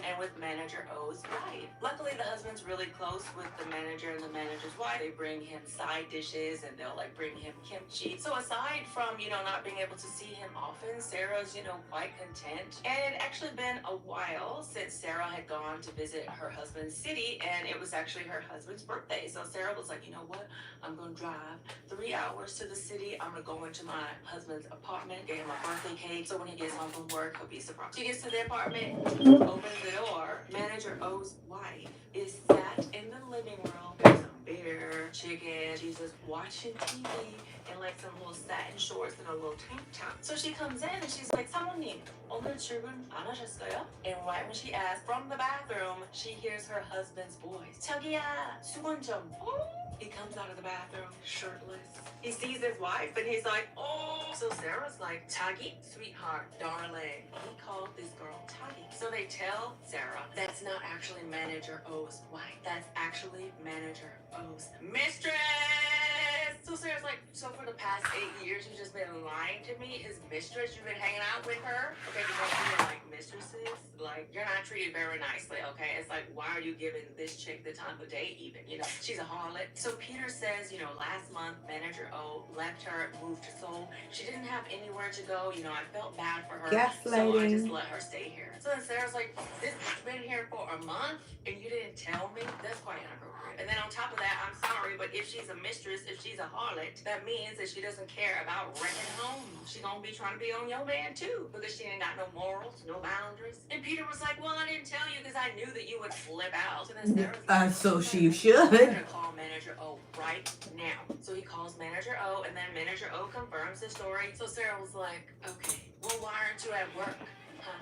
and with manager O's wife. Luckily, the husband's really close with the manager and the manager's wife. They bring him side dishes and they'll like bring him kimchi. So aside from, not being able to see him often, Sarah's, quite content. And it actually been a while since Sarah had gone to visit her husband's city, and it was actually her husband's birthday. So Sarah was like, you know what? I'm going to drive 3 hours to the city. I'm going to go into my husband's apartment, get him a birthday cake. So when he gets home from work, he'll be surprised. She gets to the apartment, opens the door. Manager O's wife is sat in the living room. There's some beer, chicken. She's just watching TV in like some little satin shorts and a little tank top. So she comes in and she's like, 사모님, 오늘 출근 안 하셨어요? And right when she asks from the bathroom, she hears her husband's voice. 자기야, 수건 좀. He comes out of the bathroom shirtless. He sees his wife and he's like, oh. So Sarah's like, Tagi, sweetheart, darling. He called this girl Tagi. So they tell Sarah that's not actually manager O's wife. That's actually manager O's mistress. So Sarah's like, so for the past 8 years, you've just been lying to me? His mistress, you've been hanging out with her? Okay, because you're like mistresses, like you're not treated very nicely, okay? It's like, why are you giving this chick the time of day even? She's a harlot. So Peter says, last month, manager O left her, moved to Seoul. She didn't have anywhere to go. I felt bad for her. So I just let her stay here. So then Sarah's like, this has been here for a month and you didn't tell me? That's quite inappropriate. And then on top of that, I'm sorry, but if she's a mistress, if she's a harlot, that means that she doesn't care about wrecking home. She gonna be trying to be on your man too, because she ain't got no morals, no boundaries. And Peter was like, well, I didn't tell you because I knew that you would flip out. So then Sarah's like, so she should. I'm gonna call manager O right now. So he calls manager O, and then manager O confirms the story. So Sarah was like, okay, well, why aren't you at work?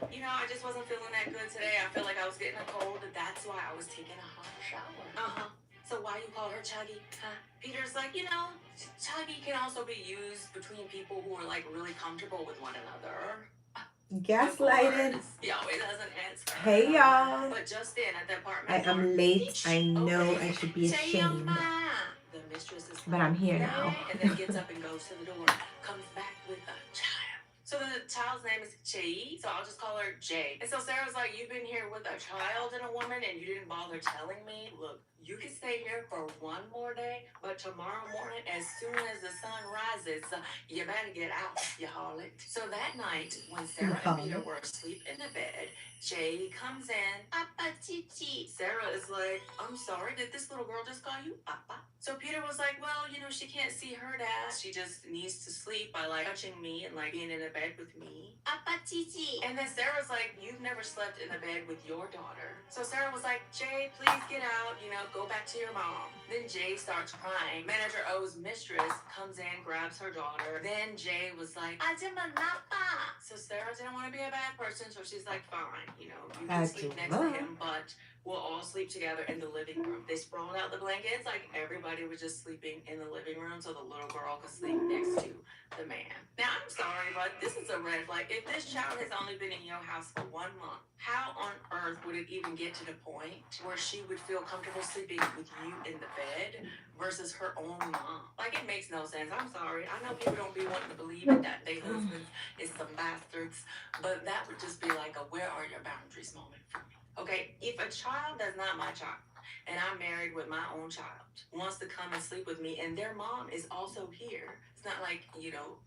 I just wasn't feeling that good today. I feel like I was getting a cold, and that's why I was taking a hot shower. So why you call her Chuggy? Peter's like, Chuggy can also be used between people who are like really comfortable with one another. Gaslighted. He always doesn't answer. Hey y'all. But just then at the apartment, I am late. I know I should be ashamed. The mistress is but I'm here now. And then gets up and goes to the door. Comes back with a child. So the child's name is Jay, so I'll just call her Jay. And so Sarah's like, you've been here with a child and a woman and you didn't bother telling me? Look, you can stay here for one more day, but tomorrow morning, as soon as the sun rises, you better get out, you harlot. So that night, when Sarah and Peter were asleep in the bed, Jay comes in. Papa Chichi. Sarah is like, I'm sorry, did this little girl just call you Papa? So Peter was like, well, she can't see her dad. She just needs to sleep by like touching me and like being in the bed with me. Papa Chichi. And then Sarah's like, you've never slept in the bed with your daughter. So Sarah was like, Jay, please get out, go back to your mom. Then Jay starts crying. Manager O's mistress comes in, grabs her daughter. Then Jay was like, so Sarah didn't want to be a bad person, so she's like, fine, you can sleep next to him, but we'll all sleep together in the living room. They sprawled out the blankets, like everybody was just sleeping in the living room so the little girl could sleep next to the man. Now, I'm sorry, but this is a red flag. If this child has only been in your house for 1 month, how on earth would it even get to the point where she would feel comfortable sleeping with you in the bed versus her own mom? Like, it makes no sense. I'm sorry. I know people don't be wanting to believe that their husband is some bastards, but that would just be like a where are your boundaries moment for me. Okay, if a child that's not my child, and I'm married with my own child, wants to come and sleep with me, and their mom is also here, it's not like,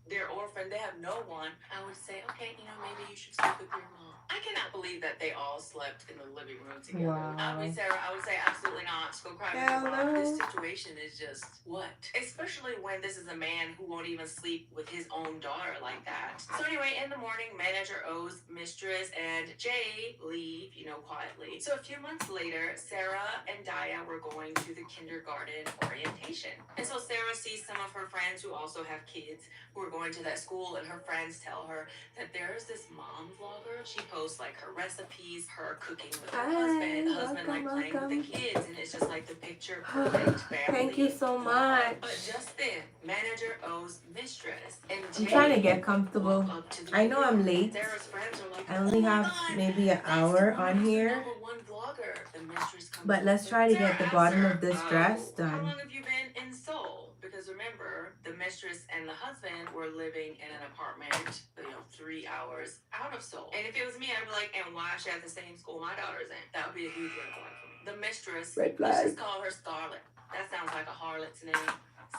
they're orphaned, they have no one, I would say, okay, maybe you should sleep with your mom. I cannot believe that they all slept in the living room together. Wow. Sarah, I would say absolutely not. Go cry with your mom. This situation is just, what? Especially when this is a man who won't even sleep with his own daughter like that. So anyway, in the morning, manager O's mistress and Jay leave, quietly. So a few months later, Sarah and Daya were going to the kindergarten orientation. And so Sarah sees some of her friends who also have kids who are going to that school, and her friends tell her that there's this mom vlogger. She posts like her recipes, her cooking with her husband, the husband like playing with the kids, and it's just like the picture perfect family. Thank you so much. But just then, manager O's mistress and Jay, I'm trying to get comfortable. I know I'm late. Sarah's friends are like, I only have maybe an hour on here. But let's try to get the bottom of this dress How done. long have you been in Seoul? Because remember, the the mistress and the husband were living in an apartment, 3 hours out of Seoul. And if it was me, I'd be like, and why is she at the same school my daughter's in? That would be a huge red flag for me. The mistress, Red let's flag. just call her Scarlett. That sounds like a harlot's name.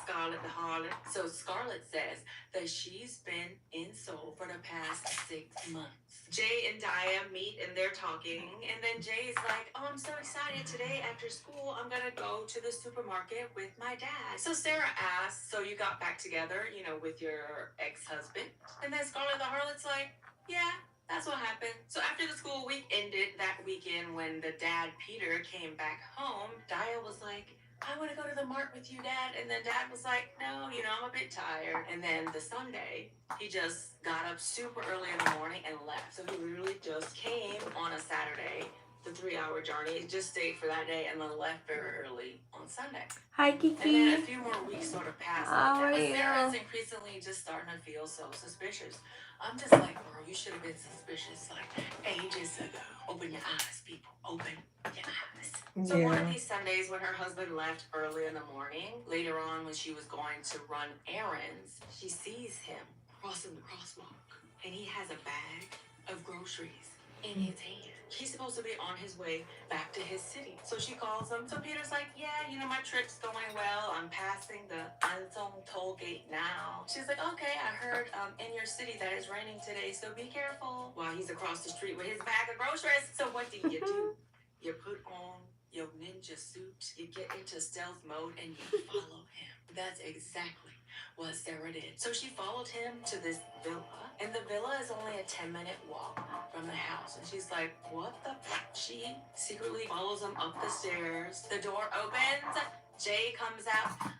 Scarlett the harlot. So Scarlett says that she's been in Seoul for the past 6 months. Jay and Daya meet and they're talking, and then Jay's like, oh, I'm so excited today after school. I'm gonna go to the supermarket with my dad. So Sarah asks, so you got back together, with your ex-husband? And then Scarlett the harlot's like, yeah, that's what happened. So after the school week ended that weekend, when the dad, Peter, came back home, Daya was like, I want to go to the mart with you, Dad. And then Dad was like, no, I'm a bit tired. And then the Sunday, he just got up super early in the morning and left. So he literally just came on a Saturday, the 3-hour journey. He just stayed for that day and then left very early on Sunday. Hi, And Kiki. then a few more weeks sort of passed How like that. are But Sarah's you? increasingly just starting to feel so suspicious. I'm just like, girl, you should have been suspicious like ages ago. Open your eyes, people. Open your eyes. So one of Yeah. these Sundays when her husband left early in the morning, later on when she was going to run errands, she sees him crossing the crosswalk. And he has a bag of groceries in his hand. He's supposed to be on his way back to his city. So she calls him. So Peter's like, yeah, my trip's going well. I'm passing the Sewn toll gate now. She's like, okay, I heard in your city that it's raining today, so be careful. While he's across the street with his bag of groceries. So what do? You put on your ninja suit, you get into stealth mode, and you follow him. That's exactly what Sarah did. So she followed him to this villa, and the villa is only a 10-minute walk from the house. And she's like, what the fuck? She secretly follows him up the stairs. The door opens, Jay comes out,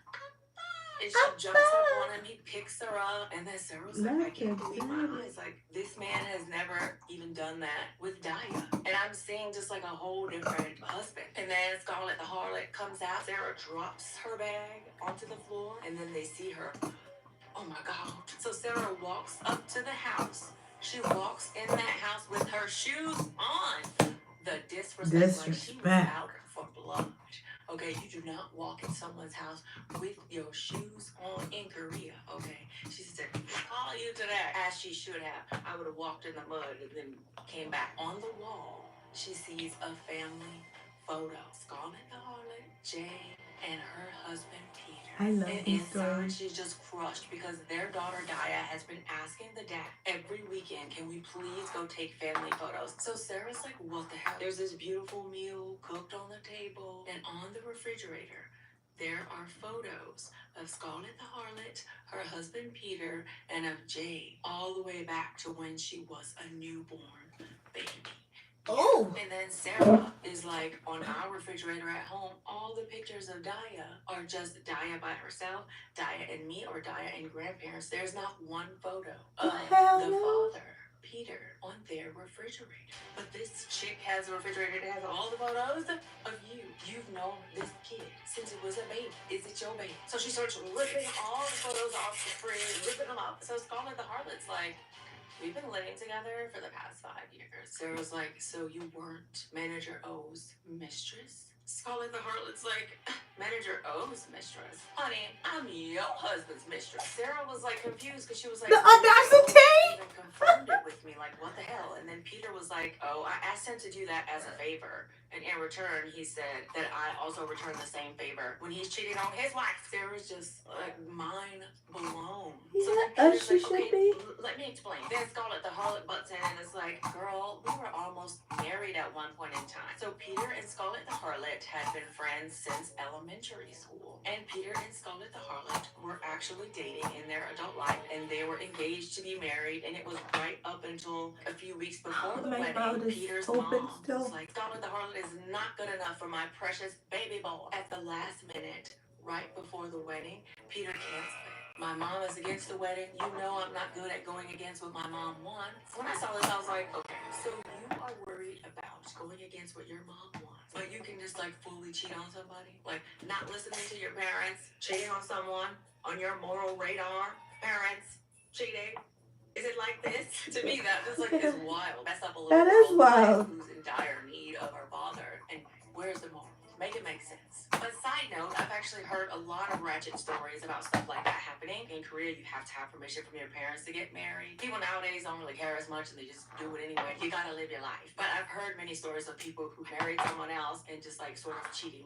and she jumps up on him. He picks her up, and then Sarah's like, I can't believe my eyes. Like, this man has never even done that with Daya. And I'm seeing just like a whole different husband. And then Scarlett the harlot comes out. Sarah drops her bag onto the floor, and then they see her. Oh my God. So Sarah walks up to the house. She walks in that house with her shoes on. The disrespect. Like she was out for blood. Okay, you do not walk in someone's house with your shoes on in Korea. Okay, she said, call you to that, as she should have. I would have walked in the mud and then came back. On the wall, she sees a family photo. Scarlett the harlot, Jay, and her husband Peter. I love And these inside, stories. she's just crushed because their daughter Daya has been asking the dad every weekend, can we please go take family photos? So Sarah's like, what the hell? There's this beautiful meal cooked on the table, and on the refrigerator, there are photos of Scarlett the harlot, her husband Peter, and of Jay, all the way back to when she was a newborn baby. Oh. And then Sarah is like, on our refrigerator at home, all the pictures of Daya are just Daya by herself, Daya and me, or Daya and grandparents. There's not one photo of the father, Peter, on their refrigerator. But this chick has a refrigerator that has all the photos of you. You've known this kid since it was a baby. Is it your baby? So she starts ripping all the photos off the fridge, ripping them up. So Scarlett the harlot's like, we've been living together for the past 5 years. Sarah's like, so you weren't Manager O's mistress? Scarlett the harlot's like, Manager O's mistress? Honey, I'm your husband's mistress. Sarah was like confused because she was like, The audacity! even confirmed it with me, like, what the hell? And then Peter was like, oh, I asked him to do that as a favor. And in return, he said that I also return the same favor when he's cheating on his wife. Sarah's just like, mind blown. Yeah, as she should be. Let me explain. Then Scarlett the harlot butts in and is like, girl, we were almost married at one point in time. So Peter and Scarlett the harlot had been friends since elementary school. And Peter and Scarlett the harlot were actually dating in their adult life, and they were engaged to be married, and it was right up until a few weeks before the My mouth wedding. is Peter's open mom still. was like, Scarlett the harlot is not good enough for my precious baby boy. At the last minute, right before the wedding, Peter canceled it. My mom is against the wedding. You know I'm not good at going against what my mom wants. When I saw this, I was like, okay, so you are worried about going against what your mom wants, but you can just like fully cheat on somebody? Like not listening to your parents, cheating on someone on your moral radar, parents, cheating? Is it like this? To me, that just like is wild. Mess up a little That is girl's life wild. who's in dire need of her father. And where's the moral? Make it make sense. But side note, I've actually actually heard a lot of ratchet stories about stuff like that happening. In Korea, you have to have permission from your parents to get married. People nowadays don't really care as much and they just do it anyway. You gotta live your life. But I've heard many stories of people who married someone else and just like sort of cheating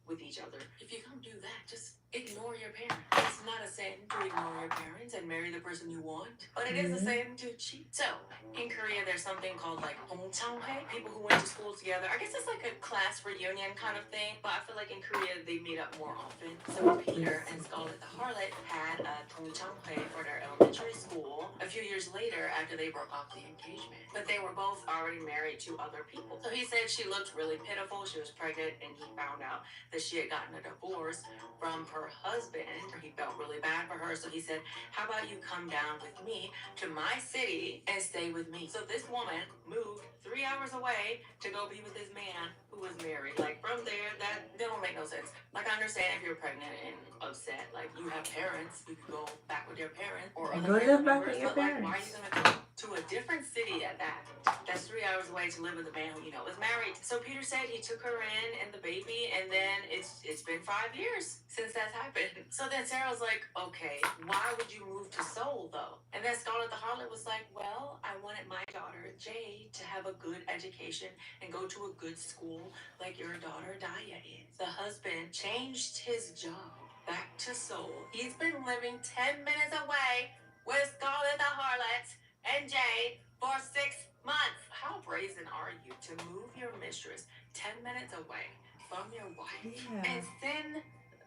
with each other. If you're gonna do that, just ignore your parents. It's not a sin to ignore your parents and marry the person you want, but it is a sin to cheat. So, in Korea, there's something called like 동창회, people who went to school together. I guess it's like a class reunion kind of thing, but I feel like in Korea they meet up more often. So Peter and Scarlett the Harlot had a 동창회 for their elementary school a few years later after they broke off the engagement. But they were both already married to other people. So he said she looked really pitiful. She was pregnant, and he found out that she had gotten a divorce from her husband. He felt really bad for her, so he said, how about you come down with me to my city and stay with me? So this woman moved 3 hours away to go be with this man who was married. Like, from there, that don't make no sense. Like, I understand if you're pregnant and upset, like, you have parents, you can go back with your parents or other Go family live back members, with your but like, why are parents. you gonna go to a different city at that? That's 3 hours away to live with a man who is married. So Peter said he took her in and the baby, and then it's been 5 years since that's happened. So then Sarah was like, okay, why would you move to Seoul though? And then Scarlett the Harlot was like, well, I wanted my daughter Jade to have a good education and go to a good school like your daughter Daya is. The husband changed his job back to Seoul. He's been living 10 minutes away with Scarlett the Harlot and Jade for 6 months. How brazen are you to move your mistress 10 minutes away from your wife and send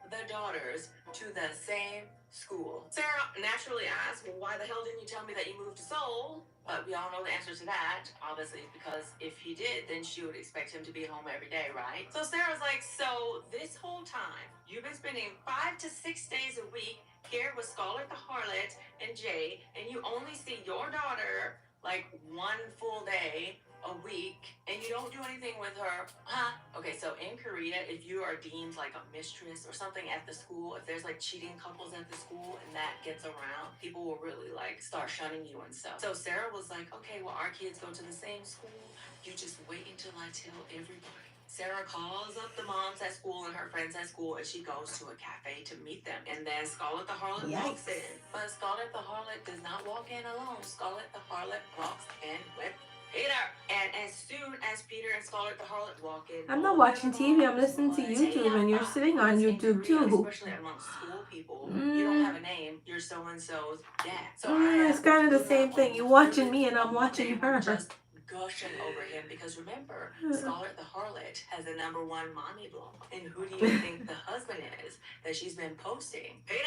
the daughters to the same school? Sarah naturally asked, well, why the hell didn't you tell me that you moved to Seoul? But we all know the answer to that, obviously, because if he did, then she would expect him to be home every day, right? So Sarah's like, so this whole time, you've been spending 5 to 6 days a week here with Scarlett the Harlot and Jay, and you only see your daughter like 1 full day a week, and you don't do anything with her, huh? Okay, so in Korea, if you are deemed like a mistress or something at the school, if there's like cheating couples at the school and that gets around, people will really like start shunning you and stuff. So Sarah was like, okay, well, our kids go to the same school. You just wait until I tell everybody. Sarah calls up the moms at school and her friends at school, and she goes to a cafe to meet them. And then Scarlett the Harlot walks in. But Scarlett the Harlot does not walk in alone. Scarlett the Harlot walks in with Peter. And as soon as Peter and Scarlett the Harlot walk in, I'm not watching TV, I'm listening to YouTube, and you're sitting on YouTube too. especially amongst school people, you don't have a name. You're so and so's dad. So It's kind of the same thing. You're watching me, and I'm watching her. Just gushing over him because remember, Scarlett the Harlot has a #1 mommy blog. And who do you think the husband is that she's been posting? Peter!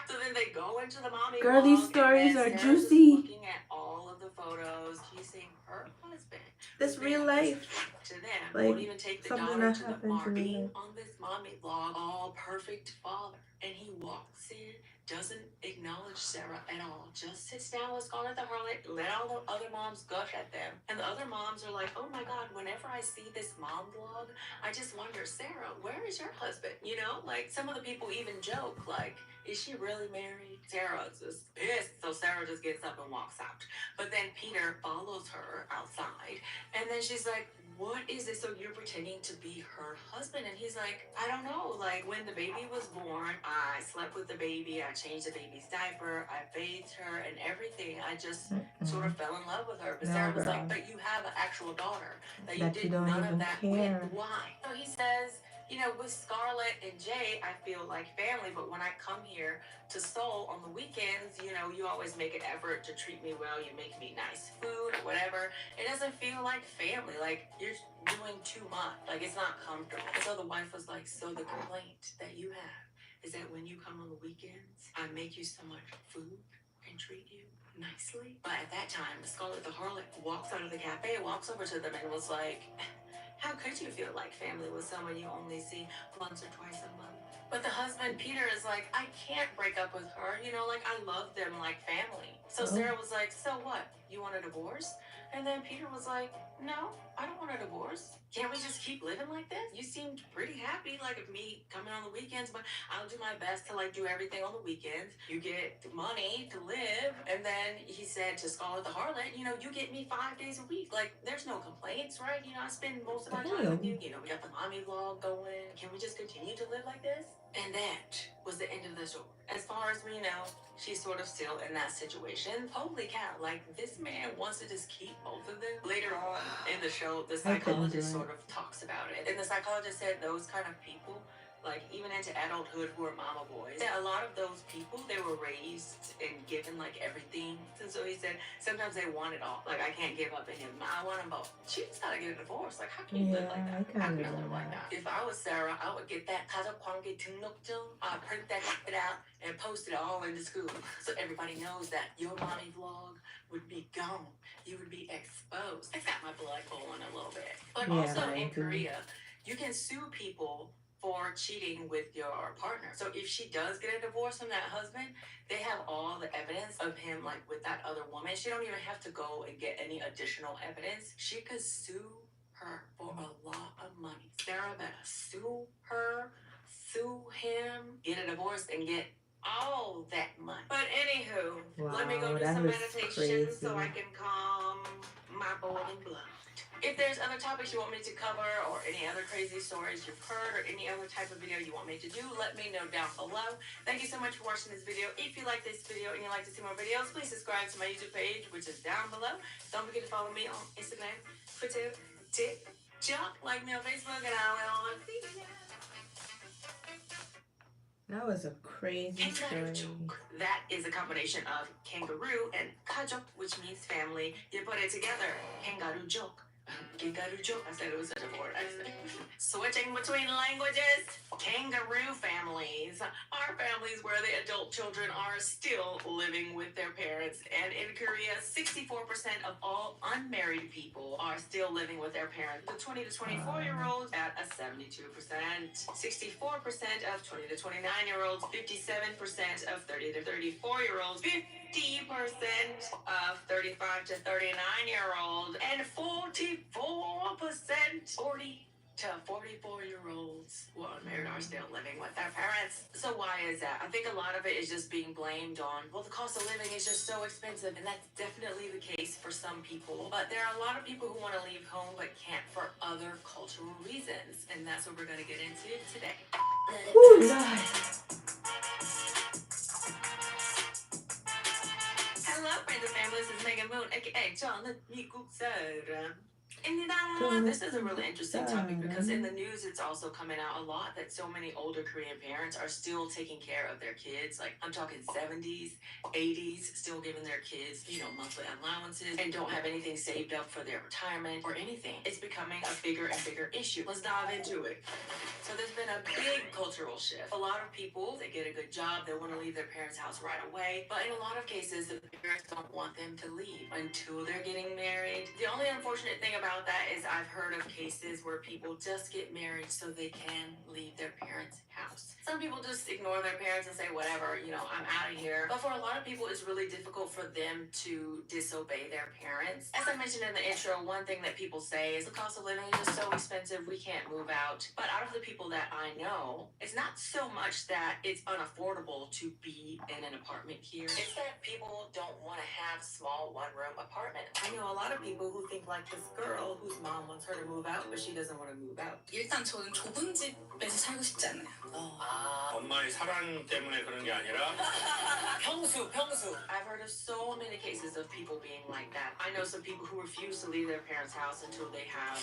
So then they go into the mommy Girl, blog. these stories and are Sarah's juicy. looking at all of the photos, kissing her husband. This real life. To them, Like, won't even take the something daughter that to the happened bar. to me. Being on this mommy blog, all perfect father. And he walks in, doesn't acknowledge Sarah at all, just sits down with Scarlett the Harlot, let all the other moms gush at them. And the other moms are like, oh my God, whenever I see this mom vlog, I just wonder, Sarah, where is your husband? You know, like some of the people even joke, like, is she really married? Sarah's just pissed, so Sarah just gets up and walks out. But then Peter follows her outside, and then she's like, what is it? So you're pretending to be her husband? And he's like, I don't know. Like when the baby was born, I slept with the baby. I changed the baby's diaper. I bathed her and everything. I just sort of fell in love with her. But Sarah was like, but you have an actual daughter that you did none of that with. Why? So he says, you know, with Scarlett and Jay, I feel like family. But when I come here to Seoul on the weekends, you know, you always make an effort to treat me well. You make me nice food or whatever. It doesn't feel like family. Like you're doing too much. Like it's not comfortable. And so the wife was like, so the complaint that you have is that when you come on the weekends, I make you so much food and treat you nicely. But at that time, Scarlett the Harlot walks out of the cafe, walks over to them and was like, how could you feel like family with someone you only see once or twice a month? But the husband, Peter, is like, I can't break up with her. You know, like, I love them like family. So Sarah was like, so what? you want a divorce? And then Peter was like, no, I don't want a divorce. Can't we just keep living like this? You seemed pretty happy, like, of me coming on the weekends, but I'll do my best to, like, do everything on the weekends. You get money to live. And then he said to Scarlett the Harlot, you get me 5 days a week. Like, there's no complaints, right? I spend most of my time with you. We got the mommy vlog going. Can we just continue to live like this? And that was the end of the story. As far as we know, she's sort of still in that situation. Holy cow, like, this man wants to just keep both of them. Later on in the show, the psychologist sort of talks about it. And the psychologist said those kind of people, like, even into adulthood, who are mama boys, a lot of those people, they were raised and given, like, everything. And so he said sometimes they want it all. Like, I can't give up in him. I want them both. She just gotta get a divorce. Like, how can you live like that? How can you live like that? If I was Sarah, I would get that 가족 관계 등록증, print that shit out and post it all in the school so everybody knows that your mommy vlog would be gone. You would be exposed. It's got my blood boiling a little bit. But also in Korea, you can sue people for cheating with your partner. So if she does get a divorce from that husband, they have all the evidence of him, like, with that other woman. She don't even have to go and get any additional evidence. She could sue her for a lot of money. Sarah better sue her, sue him, get a divorce, and get all that money. But anywho, let me go do some meditation so I can calm my boiling blood. If there's other topics you want me to cover or any other crazy stories you've heard or any other type of video you want me to do, let me know down below. Thank you so much for watching this video. If you like this video and you'd like to see more videos, please subscribe to my YouTube page, which is down below. Don't forget to follow me on Instagram, Twitter, TikTok, like me on Facebook, and I will see you. That was a crazy story. That is a combination of kangaroo and 가족, which means family. You put it together, kangaroo joke. Kangaroo joke. I said it was such a word. Switching between languages, kangaroo families are families where the adult children are still living with their parents. And in Korea, 64% of all unmarried people are still living with their parents. The 20 to 24-year-olds at a 72%, 64% of 20 to 29-year-olds, 57% of 30 to 34-year-olds, 50% of 35 to 39-year-olds, and 44% 40 to 44-year-olds who are unmarried are still living with their parents. So why is that? I think a lot of it is just being blamed on, well, the cost of living is just so expensive, and that's definitely the case for some people. But there are a lot of people who want to leave home but can't for other cultural reasons, and that's what we're going to get into today. Ooh, nice. Hello, friends and family. This is Megan Moon, aka John 미국 사람. This is a really interesting topic because in the news it's also coming out a lot that so many older Korean parents are still taking care of their kids. Like, I'm talking 70s, 80s, still giving their kids, monthly allowances and don't have anything saved up for their retirement or anything. It's becoming a bigger and bigger issue. Let's dive into it. So there's been a big cultural shift. A lot of people, they get a good job, they want to leave their parents' house right away. But in a lot of cases, the parents don't want them to leave until they're getting married. The only unfortunate thing about that is I've heard of cases where people just get married so they can leave their parents' house. Some people just ignore their parents and say, whatever, I'm out of here. But for a lot of people, it's really difficult for them to disobey their parents. As I mentioned in the intro, one thing that people say is the cost of living is just so expensive, we can't move out. But out of the people that I know, it's not so much that it's unaffordable to be in an apartment here. It's that people don't want to have small one-room apartments. I know a lot of people who think like this girl whose mom wants her to move out, but she doesn't want to move out. 일단 저는 좁은 집에서 살고 싶지 않아요. 엄마의 사랑 때문에 그런 게 아니라 평수. I've heard of so many cases of people being like that. I know some people who refuse to leave their parents' house until they have,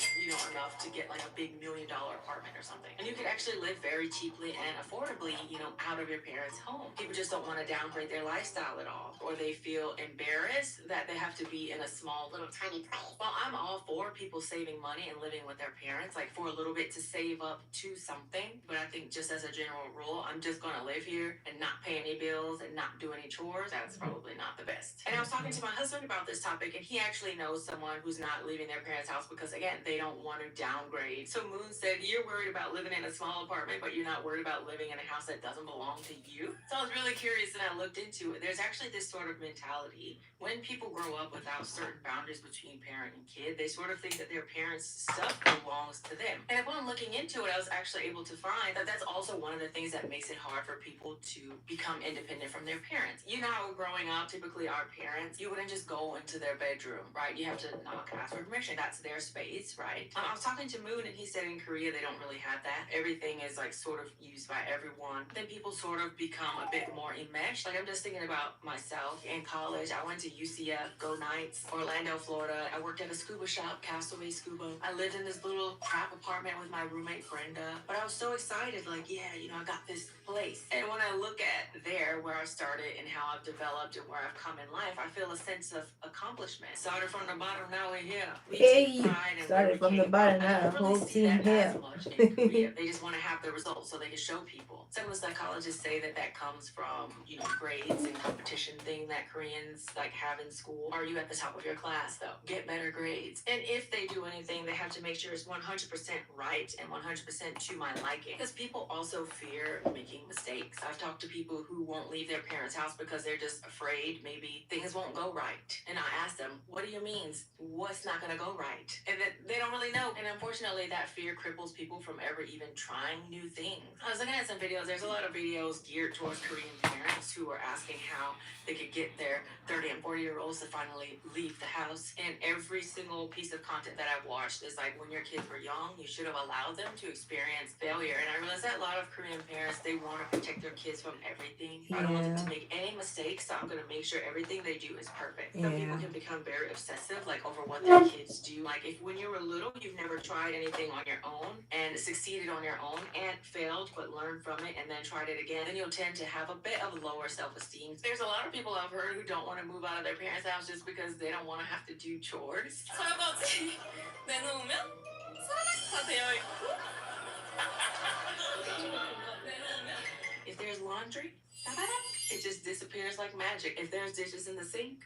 enough to get like a big $1 million apartment or something. And you can actually live very cheaply and affordably, out of your parents' home. People just don't want to downgrade their lifestyle at all. Or they feel embarrassed that they have to be in a small little tiny place. Well, I'm all for for people saving money and living with their parents, like for a little bit to save up to something. But I think just as a general rule, I'm just gonna live here and not pay any bills and not do any chores. That's probably not the best. And I was talking to my husband about this topic, and he actually knows someone who's not leaving their parents' house because, again, they don't want to downgrade. So Moon said, you're worried about living in a small apartment, but you're not worried about living in a house that doesn't belong to you. So I was really curious, and I looked into it. There's actually this sort of mentality when people grow up without certain boundaries between parent and kid, they sort of think that their parents' stuff belongs to them. And upon looking into it, I was actually able to find that that's also one of the things that makes it hard for people to become independent from their parents. You know how growing up, typically our parents, you wouldn't just go into their bedroom, right? You have to knock, ask for permission. That's their space, right? I was talking to Moon, and he said in Korea they don't really have that. Everything is like sort of used by everyone. Then people sort of become a bit more enmeshed. Like I'm just thinking about myself in college. I went to UCF, Go Knights, Orlando, Florida. I worked at a scuba shop, Castaway Scuba. I lived in this little crap apartment with my roommate Brenda. But I was so excited, like, yeah, you know, I got this place. And when I look at there where I started and how I've developed and where I've come in life, I feel a sense of accomplishment. Started from the bottom, now we're here. We Hey, take pride in started where we from the came bottom, from. now I the don't really whole see team that as here. much in Korea. They just want to have the results so they can show people. Some of the psychologists say that that comes from, you know, grades and competition thing that Koreans like have in school. Are you at the top of your class though? Get better grades. And if they do anything, they have to make sure it's 100% right and 100% to my liking. Because people also fear making mistakes. I've talked to people who won't leave their parents' house because they're just afraid maybe things won't go right. And I ask them, what do you mean? What's not gonna go right? And that they don't really know. And unfortunately, that fear cripples people from ever even trying new things. I was looking at some videos. There's a lot of videos geared towards Korean parents who are asking how they could get their 30 and 40-year-olds to finally leave the house. And every single piece of content that I've watched is like, when your kids were young, you should have allowed them to experience failure. And I realize that a lot of Korean parents, they want to protect their kids from everything. I don't want them to make any mistakes, so I'm going to make sure everything they do is perfect. Some people can become very obsessive, like over what their kids do. Like if when you were little, you've never tried anything on your own and succeeded on your own and failed, but learned from it and then tried it again, then you'll tend to have a bit of lower self-esteem. There's a lot of people I've heard who don't want to move out of their parents' house just because they don't want to have to do chores. 설거지 내놓으면 다 되어 있고 내놓으면 If there's laundry, it just disappears like magic. If there's dishes in the sink,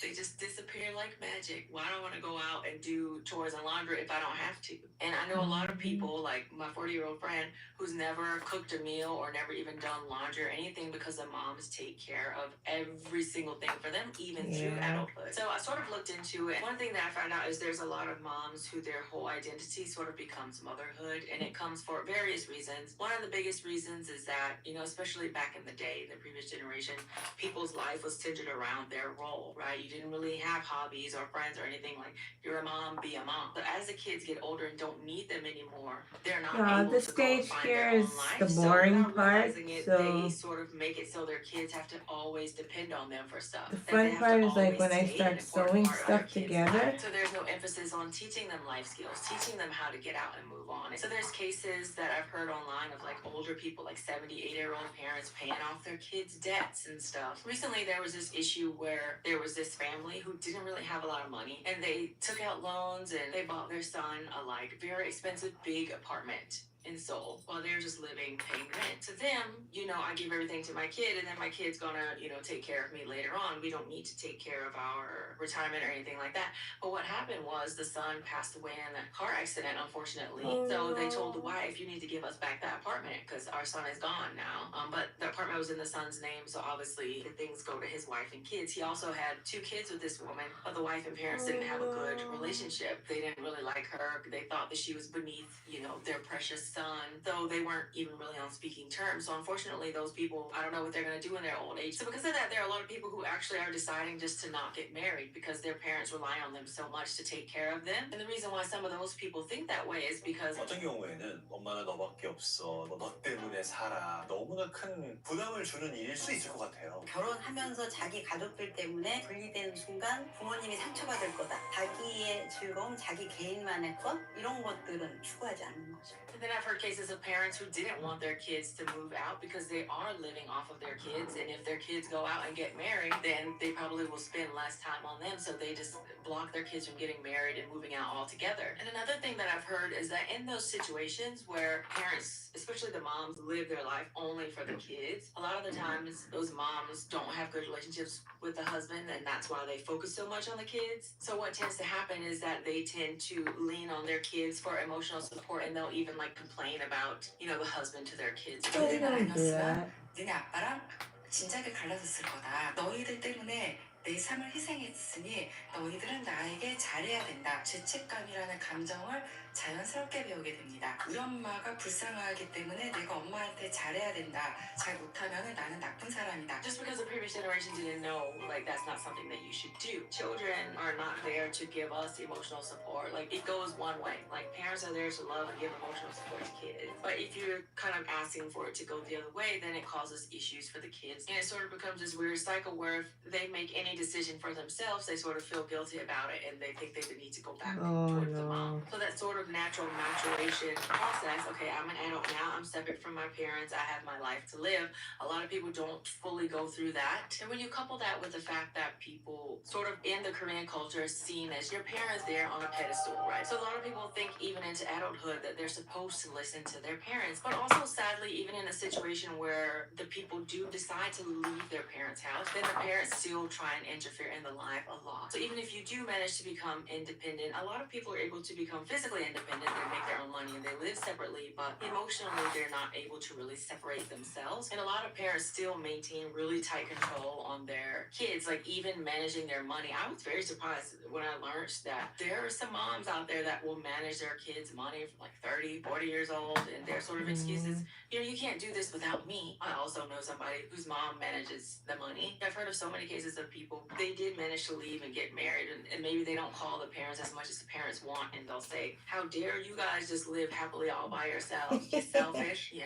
they just disappear like magic. Why do I want to go out and do chores and laundry if I don't have to? And I know a lot of people, like my 40-year-old friend, who's never cooked a meal or never even done laundry or anything because the moms take care of every single thing for them, even through adulthood. So I sort of looked into it. One thing that I found out is there's a lot of moms who their whole identity sort of becomes motherhood, and it comes for various reasons. One of the biggest reasons is that, you know, especially back in the day, the previous generation, people's life was centered around their role, right? You didn't really have hobbies or friends or anything. Like, you're a mom, be a mom. But as the kids get older and don't need them anymore, they're not able The to go and stage find here their own is life. the So boring without part. realizing it, So they sort of make it so their kids have to always depend on them for stuff. the That they fun have part to is like always when I stay start an important sewing part of their stuff kids' together. life. So there's no emphasis on teaching them life skills, teaching them how to get out and move on. So there's cases that I've heard online of like older people, like 78-year-old parents paying off their kids' debts and stuff. Recently, there was this issue where there was this family who didn't really have a lot of money, and they took out loans and they bought their son a like very expensive big apartment in Seoul while they're just living, paying rent. To them, you know, I give everything to my kid and then my kid's gonna, you know, take care of me later on. We don't need to take care of our retirement or anything like that. But what happened was the son passed away in a car accident, unfortunately. So they told the wife, you need to give us back that apartment because our son is gone now. But the apartment was in the son's name, so obviously the things go to his wife and kids. He also had 2 kids with this woman, but the wife and parents didn't have a good relationship. They didn't really like her. They thought that she was beneath, you know, their precious son, though they weren't even really on speaking terms. So unfortunately, those people, I don't know what they're going to do in their old age. So because of that, there are a lot of people who actually are deciding just to not get married because their parents rely on them so much to take care of them. And the reason why some of those people think that way is because 어떤 경우에는 엄마는 너밖에 없어, 너 때문에 살아, 너무나 큰 부담을 주는 일일 수 있을 것 같아요. 결혼하면서 자기 가족들 때문에 분리되는 순간 부모님이 상처받을 거다. 자기의 즐거움, 자기 개인만의 것 이런 것들은 추구하지 않는 거죠. And then have heard cases of parents who didn't want their kids to move out because they are living off of their kids, and if their kids go out and get married, then they probably will spend less time on them, so they just block their kids from getting married and moving out altogether. And another thing that I've heard is that in those situations where parents, especially the moms, live their life only for the kids, a lot of the times those moms don't have good relationships with the husband, and that's why they focus so much on the kids. So what tends to happen is that they tend to lean on their kids for emotional support, and they'll even like complain about, the husband to their kids. They don't do that. 너네 아빠랑 진작에 갈라졌을 거다. 너희들 때문에 내 삶을 희생했으니 너희들은 나에게 잘해야 된다. 죄책감이라는 감정을 자연스럽게 배우게 됩니다. 우리 엄마가 불쌍하기 때문에 내가 엄마한테 잘해야 된다. 잘 못하면 나는 나쁜 사람이다. Just because the previous generation didn't know, like, that's not something that you should do. Children are not there to give us emotional support. Like, it goes one way. Like, parents are there to love and give emotional support to kids. But if you're kind of asking for it to go the other way, then it causes issues for the kids. And it sort of becomes this weird cycle where if they make any decision for themselves, they sort of feel guilty about it, and they think they need to go back towards the mom. So that sort of natural maturation process, okay, I'm an adult now, I'm separate from my parents, I have my life to live. A lot of people don't fully go through that. And when you couple that with the fact that people sort of in the Korean culture is seen as your parents there on a pedestal, right? So a lot of people think even into adulthood that they're supposed to listen to their parents. But also sadly, even in a situation where the people do decide to leave their parents' house, then the parents still try and interfere in the life a lot. So even if you do manage to become independent, a lot of people are able to become physically independent. They make their own money and they live separately, but emotionally they're not able to really separate themselves. And a lot of parents still maintain really tight control on their kids, like even managing their money. I was very surprised when I learned that there are some moms out there that will manage their kids' money from like 30, 40 years old, and their sort of excuses, you can't do this without me. I also know somebody whose mom manages the money. I've heard of so many cases of people, they did manage to leave and get married, and maybe they don't call the parents as much as the parents want, and they'll say, how dare you guys just live happily all by yourselves? You selfish. Yeah.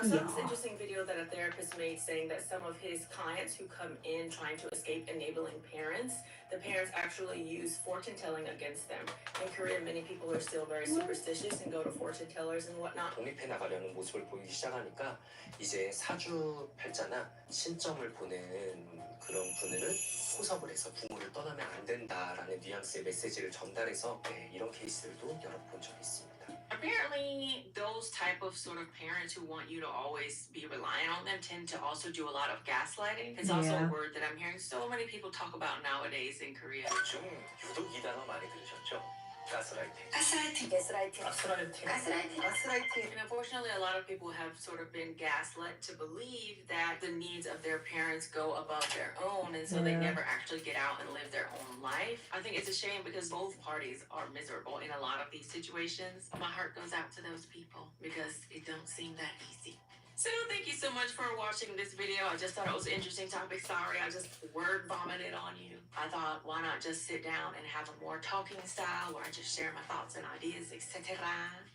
I saw this interesting video that a therapist made saying that some of his clients who come in trying to escape enabling parents, the parents actually use fortune telling against them. In Korea, many people are still very superstitious and go to fortune tellers and whatnot. 독립해 나가려는 모습을 보이기 시작하니까 이제 사주팔자나 신점을 보는 그런 분들은 포섭을 해서 부모를 떠나면 안 된다라는 뉘앙스의 메시지를 전달해서 이런 케이스들도 여러 번 본 적이 있습니다. Apparently, those type of sort of parents who want you to always be reliant on them tend to also do a lot of gaslighting. It's also a word that I'm hearing so many people talk about nowadays in Korea. 요즘 유독 이 단어 많이 들으셨죠? 가스라이팅. And unfortunately, a lot of people have sort of been gaslit to believe that the needs of their parents go above their own, and so they never actually get out and live their own life. I think it's a shame because both parties are miserable in a lot of these situations. My heart goes out to those people because it don't seem that easy. So thank you so much for watching this video. I just thought it was an interesting topic. Sorry, I just word vomited on you. I thought, why not just sit down and have a more talking style where I just share my thoughts and ideas, etc.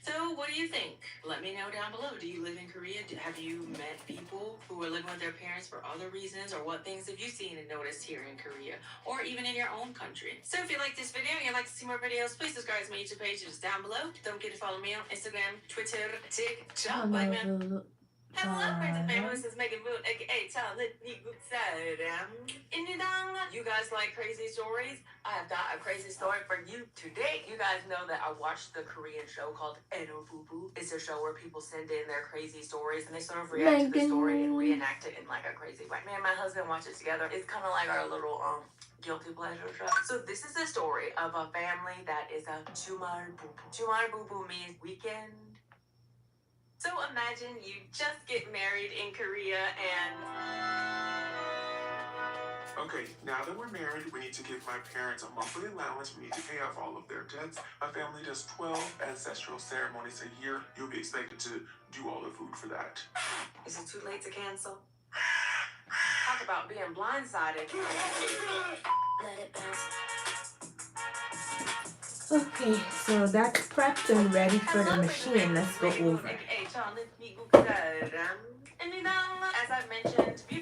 So what do you think? Let me know down below. Do you live in Korea? Have you met people who are living with their parents for other reasons? Or what things have you seen and noticed here in Korea? Or even in your own country? So if you like this video and you'd like to see more videos, please subscribe to my YouTube page. It's down below. Don't forget to follow me on Instagram, Twitter, TikTok. Like, man. Hello, friends and family. This is Megan Boone, aka You guys like crazy stories? I have got a crazy story for you today. You guys know that I watched the Korean show called Eno Fubu. It's a show where people send in their crazy stories and they sort of react to the story and reenact it in like a crazy way. Me and my husband watch it together. It's kind of like our little guilty pleasure show. So this is the story of a family that is a Chumar Bubu. Chumar Bubu means weekend. So imagine you just get married in Korea and... Okay, now that we're married, we need to give my parents a monthly allowance. We need to pay off all of their debts. My family does 12 ancestral ceremonies a year. You'll be expected to do all the food for that. Is it too late to cancel? Talk about being blindsided. Let it bounce. Okay, so that's prepped and ready for the machine. Let's go over. As I mentioned